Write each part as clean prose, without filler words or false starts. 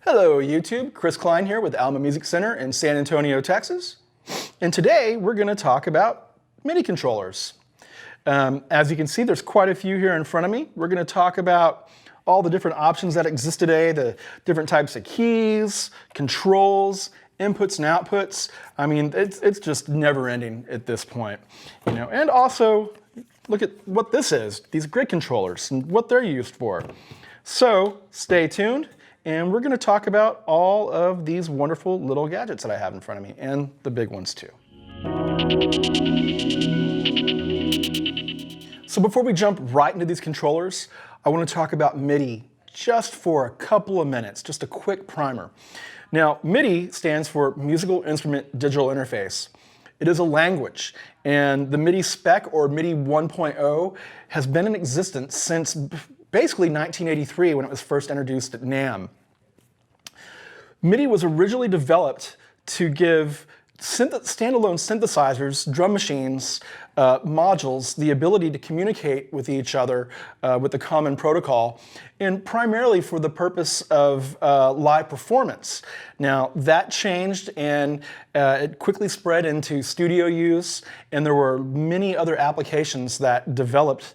Hello YouTube, Chris Klein here with Alamo Music Center in San Antonio, Texas. And today we're going to talk about MIDI controllers. As you can see, there's quite a few here in front of me. We're going to talk about all the different options that exist today, the different types of keys, controls, inputs and outputs. I mean, it's just never ending at this point. And also, look at what this is, these grid controllers and what they're used for. So stay tuned. And we're going to talk about all of these wonderful little gadgets that I have in front of me, and the big ones too. So before we jump right into these controllers, I want to talk about MIDI just for a couple of minutes, just a quick primer. Now, MIDI stands for Musical Instrument Digital Interface. It is a language, and the MIDI spec, or MIDI 1.0, has been in existence since basically 1983 when it was first introduced at NAMM. MIDI was originally developed to give standalone synthesizers, drum machines, modules the ability to communicate with each other with a common protocol, and primarily for the purpose of live performance. Now that changed, and it quickly spread into studio use, and there were many other applications that developed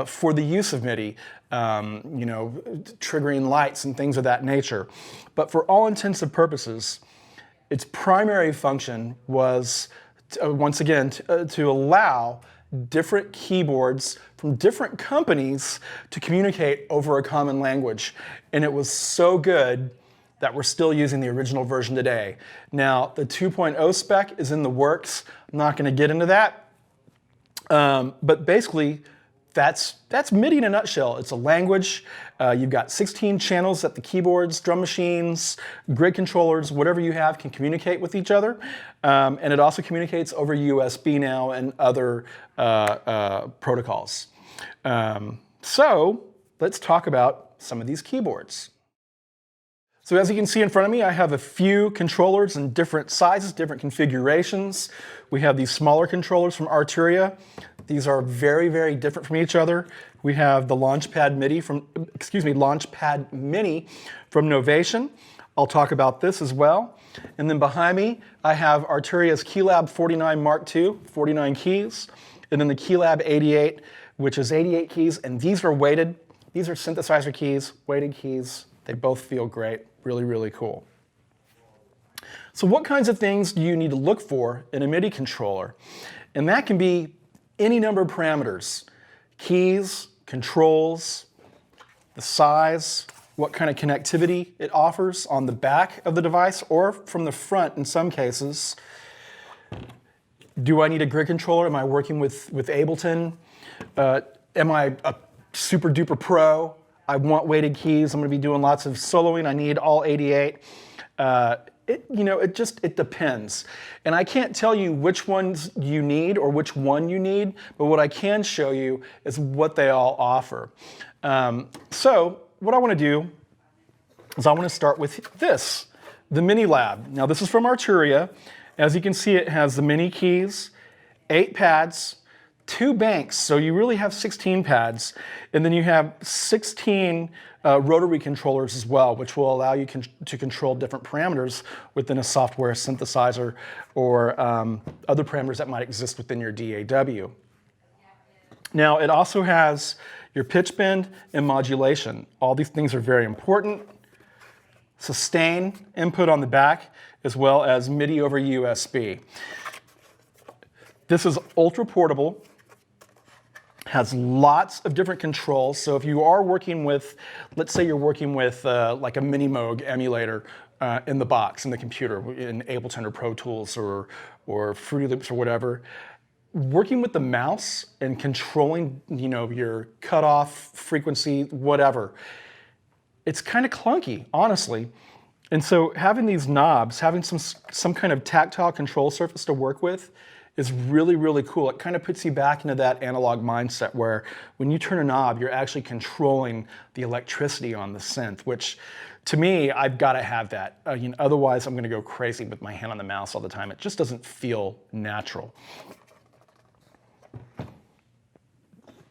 for the use of MIDI. Triggering lights and things of that nature. But for all intents and purposes, its primary function was, once again, to allow different keyboards from different companies to communicate over a common language. And it was so good that we're still using the original version today. Now, the 2.0 spec is in the works. I'm not going to get into that. But basically, that's MIDI in a nutshell. It's a language. You've got 16 channels that the keyboards, drum machines, grid controllers, whatever you have can communicate with each other. And it also communicates over USB now and other protocols. So let's talk about some of these keyboards. So as you can see in front of me, I have a few controllers in different sizes, different configurations. We have these smaller controllers from Arturia. These are very, very different from each other. We have the Launchpad Mini from Novation. I'll talk about this as well. And then behind me, I have Arturia's KeyLab 49 Mark II, 49 keys, and then the KeyLab 88, which is 88 keys, and these are weighted. These are synthesizer keys, weighted keys. They both feel great, really, really cool. So what kinds of things do you need to look for in a MIDI controller? And that can be any number of parameters: keys, controls, the size, what kind of connectivity it offers on the back of the device or from the front in some cases. Do I need a grid controller? Am I working with Ableton? Am I a super duper pro? I want weighted keys. I'm going to be doing lots of soloing. I need all 88. It depends. And I can't tell you which ones you need or which one you need, but what I can show you is what they all offer. So what I want to do is I want to start with this, the MiniLab. Now this is from Arturia. As you can see, it has the mini keys, 8 pads, 2 banks, so you really have 16 pads, and then you have 16 rotary controllers as well, which will allow you to control different parameters within a software synthesizer or other parameters that might exist within your DAW. Now, it also has your pitch bend and modulation. All these things are very important. Sustain input on the back, as well as MIDI over USB. This is ultra portable. Has lots of different controls. So if you are working with, let's say you're working with like a Minimoog emulator in the box, in the computer, in Ableton or Pro Tools or Fruity Loops or whatever, working with the mouse and controlling, your cutoff frequency, whatever, it's kind of clunky, honestly. And so having these knobs, having some kind of tactile control surface to work with is really, really cool. It kind of puts you back into that analog mindset where when you turn a knob, you're actually controlling the electricity on the synth, which to me, I've got to have that. Otherwise, I'm going to go crazy with my hand on the mouse all the time. It just doesn't feel natural.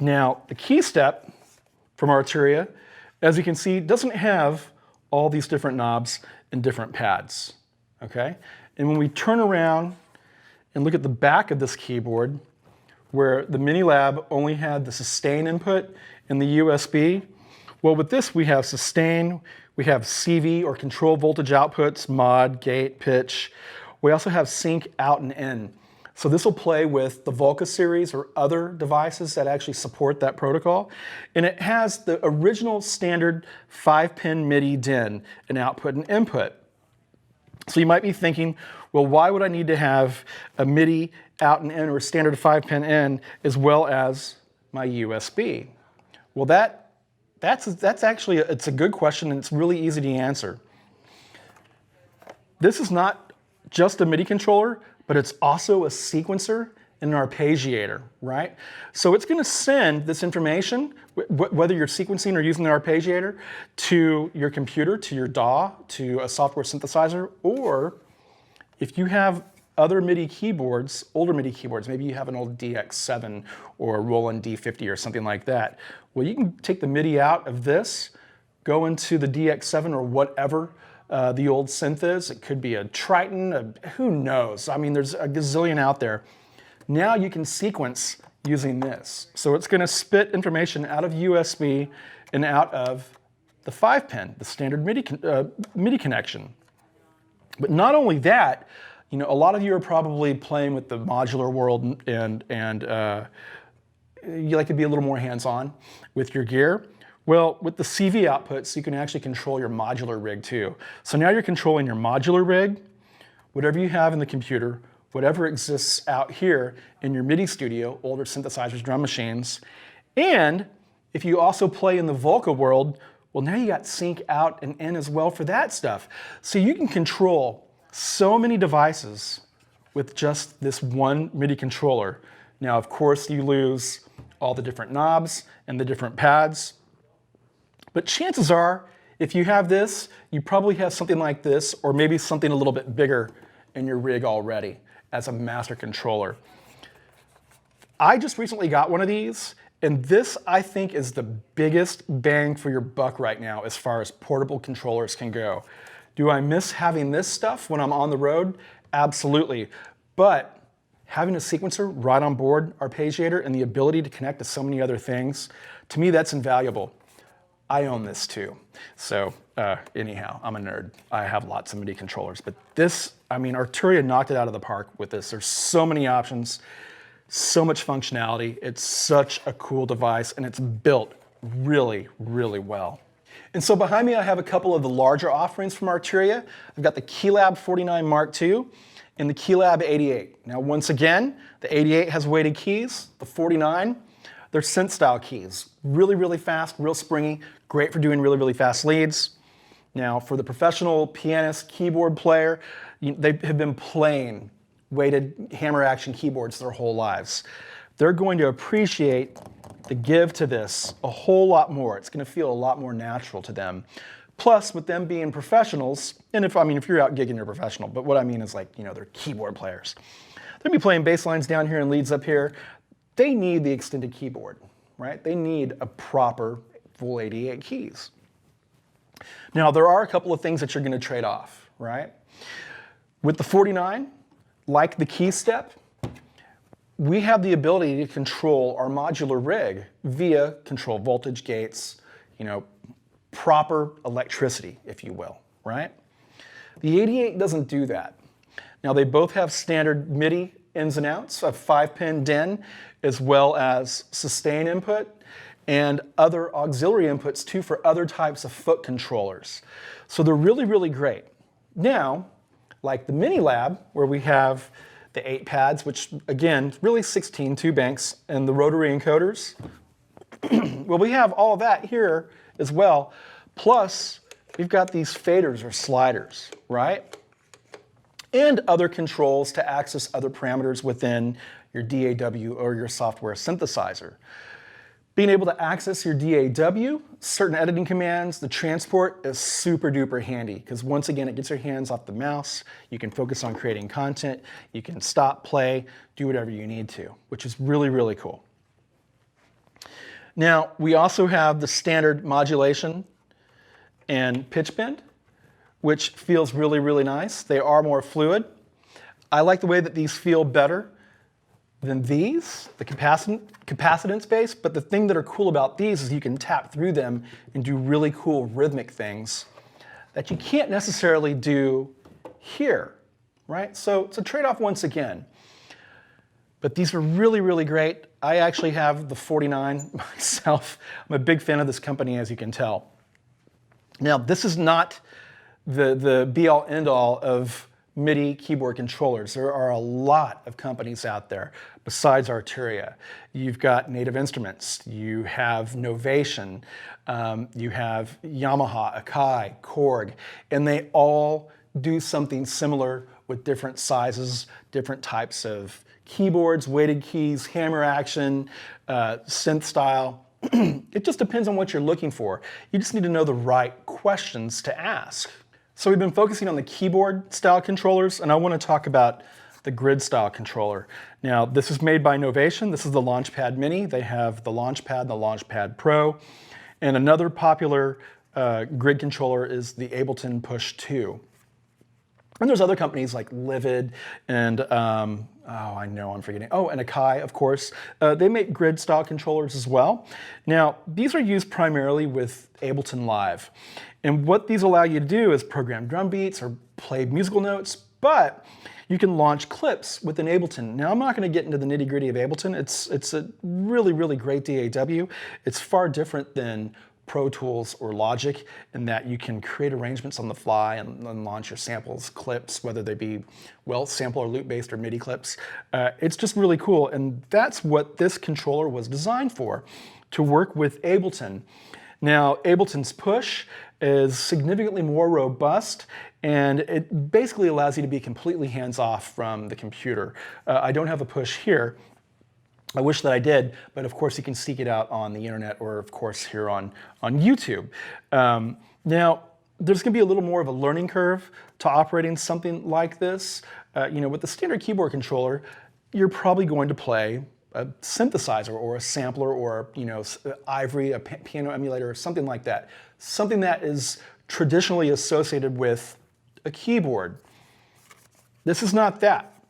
Now, the KeyStep from Arturia, as you can see, doesn't have all these different knobs and different pads, okay? And when we turn around and look at the back of this keyboard, where the MiniLab only had the sustain input and the USB, well, with this we have sustain, we have CV or control voltage outputs, mod, gate, pitch. We also have sync out and in. So this will play with the Volca series or other devices that actually support that protocol. And it has the original standard 5-pin MIDI DIN, an output and input. So you might be thinking, well, why would I need to have a MIDI out and in or a standard 5-pin in as well as my USB? Well, that's actually, it's a good question and it's really easy to answer. This is not just a MIDI controller, but it's also a sequencer and an arpeggiator, right? So it's gonna send this information, whether you're sequencing or using the arpeggiator, to your computer, to your DAW, to a software synthesizer, or if you have other MIDI keyboards, older MIDI keyboards, maybe you have an old DX7 or a Roland D50 or something like that, well, you can take the MIDI out of this, go into the DX7 or whatever the old synth is. It could be a Triton, who knows? I mean, there's a gazillion out there. Now you can sequence using this. So it's going to spit information out of USB and out of the 5-pin, the standard MIDI connection. But not only that, you know, a lot of you are probably playing with the modular world and you like to be a little more hands-on with your gear. Well, with the CV outputs, you can actually control your modular rig too. So now you're controlling your modular rig, whatever you have in the computer, whatever exists out here in your MIDI studio, older synthesizers, drum machines. And if you also play in the Volca world, well, now you got sync out and in as well for that stuff. So you can control so many devices with just this one MIDI controller. Now, of course, you lose all the different knobs and the different pads. But chances are, if you have this, you probably have something like this, or maybe something a little bit bigger in your rig already as a master controller. I just recently got one of these, and this, I think, is the biggest bang for your buck right now as far as portable controllers can go. Do I miss having this stuff when I'm on the road? Absolutely. But having a sequencer right on board, arpeggiator, and the ability to connect to so many other things, to me, that's invaluable. I own this too. So anyhow, I'm a nerd. I have lots of MIDI controllers, but this, I mean, Arturia knocked it out of the park with this. There's so many options, so much functionality. It's such a cool device and it's built really, really well. And so behind me, I have a couple of the larger offerings from Arturia. I've got the KeyLab 49 Mark II and the KeyLab 88. Now, once again, the 88 has weighted keys, the 49, they're synth style keys. Really, really fast, real springy, great for doing really, really fast leads. Now, for the professional pianist, keyboard player, they have been playing weighted hammer action keyboards their whole lives. They're going to appreciate the give to this a whole lot more. It's going to feel a lot more natural to them. Plus, with them being professionals, and if you're out gigging, you're a professional, but what I mean is like, you know, they're keyboard players. They'll be playing bass lines down here and leads up here. They need the extended keyboard, right? They need a proper full 88 keys. Now, there are a couple of things that you're going to trade off, right? With the 49, like the KeyStep, we have the ability to control our modular rig via control voltage gates, you know, proper electricity, if you will, right? The 88 doesn't do that. Now, they both have standard MIDI ins and outs, a 5-pin DIN, as well as sustain input and other auxiliary inputs too for other types of foot controllers. So they're really, really great. Now, like the MiniLab, where we have the 8 pads, which again, really 16 2 banks, and the rotary encoders. Well, we have all of that here as well. Plus, we've got these faders or sliders, right? And other controls to access other parameters within your DAW or your software synthesizer. Being able to access your DAW, certain editing commands, the transport is super duper handy because once again, it gets your hands off the mouse. You can focus on creating content. You can stop, play, do whatever you need to, which is really, really cool. Now, we also have the standard modulation and pitch bend, which feels really, really nice. They are more fluid. I like the way that these feel better than these, the capacitance base, but the thing that are cool about these is you can tap through them and do really cool rhythmic things that you can't necessarily do here, right? So it's a trade-off once again. But these are really, really great. I actually have the 49 myself. I'm a big fan of this company, as you can tell. Now, this is not the be-all, end-all of MIDI keyboard controllers. There are a lot of companies out there besides Arturia. You've got Native Instruments, you have Novation, you have Yamaha, Akai, Korg, and they all do something similar with different sizes, different types of keyboards, weighted keys, hammer action, synth style. It just depends on what you're looking for. You just need to know the right questions to ask. So we've been focusing on the keyboard style controllers, and I want to talk about the grid style controller. Now, this is made by Novation. This is the Launchpad Mini. They have the Launchpad and the Launchpad Pro. And another popular grid controller is the Ableton Push 2. And there's other companies like Livid and, oh, I know I'm forgetting. Oh, and Akai, of course. They make grid style controllers as well. Now, these are used primarily with Ableton Live. And what these allow you to do is program drum beats or play musical notes, but you can launch clips within Ableton. Now, I'm not going to get into the nitty-gritty of Ableton. It's a really, really great DAW. It's far different than Pro Tools or Logic in that you can create arrangements on the fly and launch your samples, clips, whether they be, well, sample or loop-based or MIDI clips. It's just really cool, and that's what this controller was designed for, to work with Ableton. Now, Ableton's Push is significantly more robust, and it basically allows you to be completely hands-off from the computer. I don't have a Push here. I wish that I did, but of course you can seek it out on the internet or of course here on YouTube. Now, there's going to be a little more of a learning curve to operating something like this. With the standard keyboard controller, you're probably going to play a synthesizer or a sampler or Ivory, a piano emulator or something like that. Something that is traditionally associated with a keyboard. This is not that,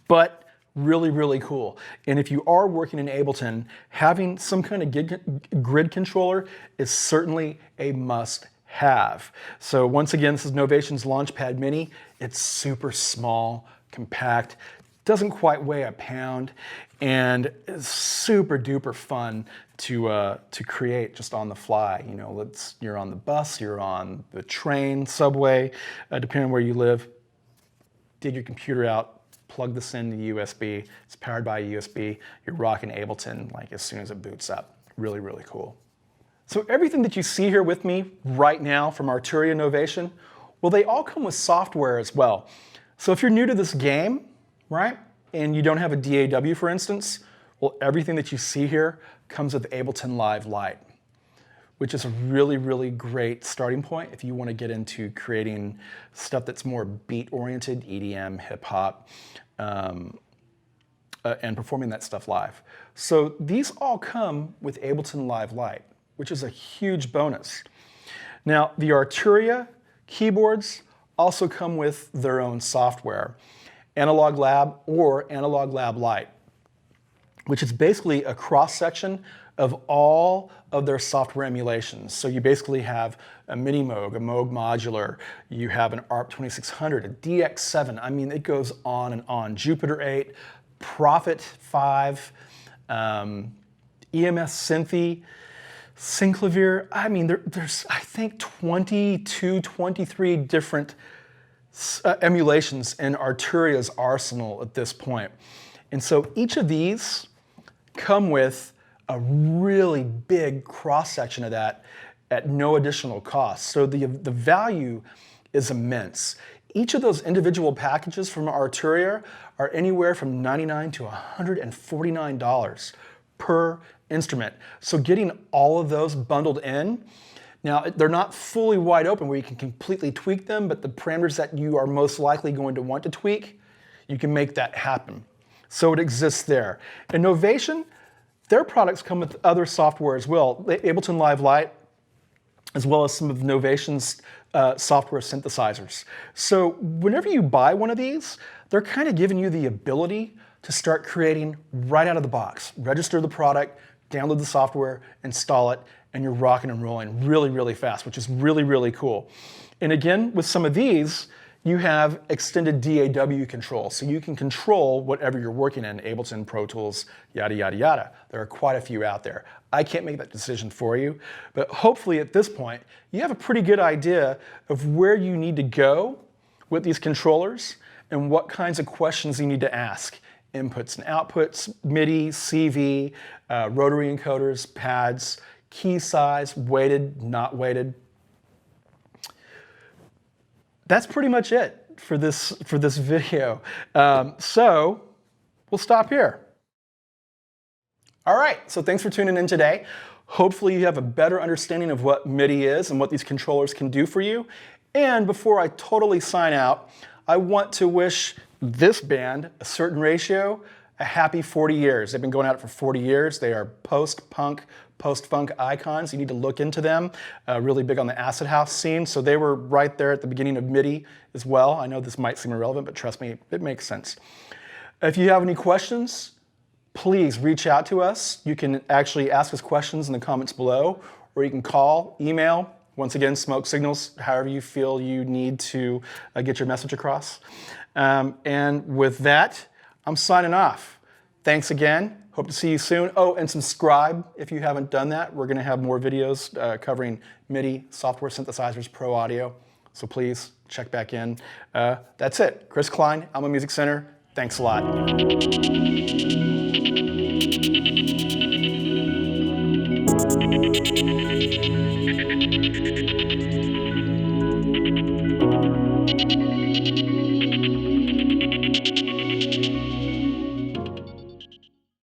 but really, really cool. And if you are working in Ableton, having some kind of grid controller is certainly a must-have. So once again, this is Novation's Launchpad Mini. It's super small, compact, doesn't quite weigh a pound, and it's super duper fun to create just on the fly. You're on the bus, you're on the train, subway, depending on where you live. Dig your computer out, plug this into USB. It's powered by a USB. You're rocking Ableton like as soon as it boots up. Really, really cool. So everything that you see here with me right now from Arturia Novation, well, they all come with software as well. So if you're new to this game, right, and you don't have a DAW, for instance, well, everything that you see here comes with Ableton Live Lite, which is a really, really great starting point if you want to get into creating stuff that's more beat-oriented, EDM, hip-hop, and performing that stuff live. So these all come with Ableton Live Lite, which is a huge bonus. Now, the Arturia keyboards also come with their own software, Analog Lab or Analog Lab Lite, which is basically a cross-section of all of their software emulations. So you basically have a Mini Moog, a Moog Modular, you have an ARP 2600, a DX7, I mean, it goes on and on. Jupiter 8, Prophet 5, EMS Synthy, Synclavier. I mean, there's, I think, 22, 23 different emulations in Arturia's arsenal at this point. And so each of these come with a really big cross-section of that at no additional cost. So the value is immense. Each of those individual packages from Arturia are anywhere from $99 to $149 per instrument. So getting all of those bundled in, now they're not fully wide open where you can completely tweak them, but the parameters that you are most likely going to want to tweak, you can make that happen. So it exists there. And Novation, their products come with other software as well. Ableton Live Lite as well as some of Novation's software synthesizers. So whenever you buy one of these, they're kind of giving you the ability to start creating right out of the box. Register the product, download the software, install it, and you're rocking and rolling really, really fast, which is really, really cool. And again, with some of these, you have extended DAW control, so you can control whatever you're working in, Ableton, Pro Tools, yada, yada, yada. There are quite a few out there. I can't make that decision for you, but hopefully at this point, you have a pretty good idea of where you need to go with these controllers and what kinds of questions you need to ask. Inputs and outputs, MIDI, CV, rotary encoders, pads, key size, weighted, not weighted. That's pretty much it for this video. So we'll stop here. All right, so thanks for tuning in today. Hopefully you have a better understanding of what MIDI is and what these controllers can do for you. And before I totally sign out, I want to wish this band, A Certain Ratio, a happy 40 years. They've been going at it for 40 years. They are post-punk, post-funk icons. You need to look into them. Really big on the acid house scene. So they were right there at the beginning of MIDI as well. I know this might seem irrelevant, but trust me, it makes sense. If you have any questions, please reach out to us. You can actually ask us questions in the comments below, or you can call, email. Once again, smoke signals, however you feel you need to get your message across. And with that, I'm signing off. Thanks again. Hope to see you soon. Oh, and subscribe if you haven't done that. We're going to have more videos covering MIDI, software synthesizers, pro audio. So please check back in. That's it. Chris Klein, Alamo Music Center. Thanks a lot.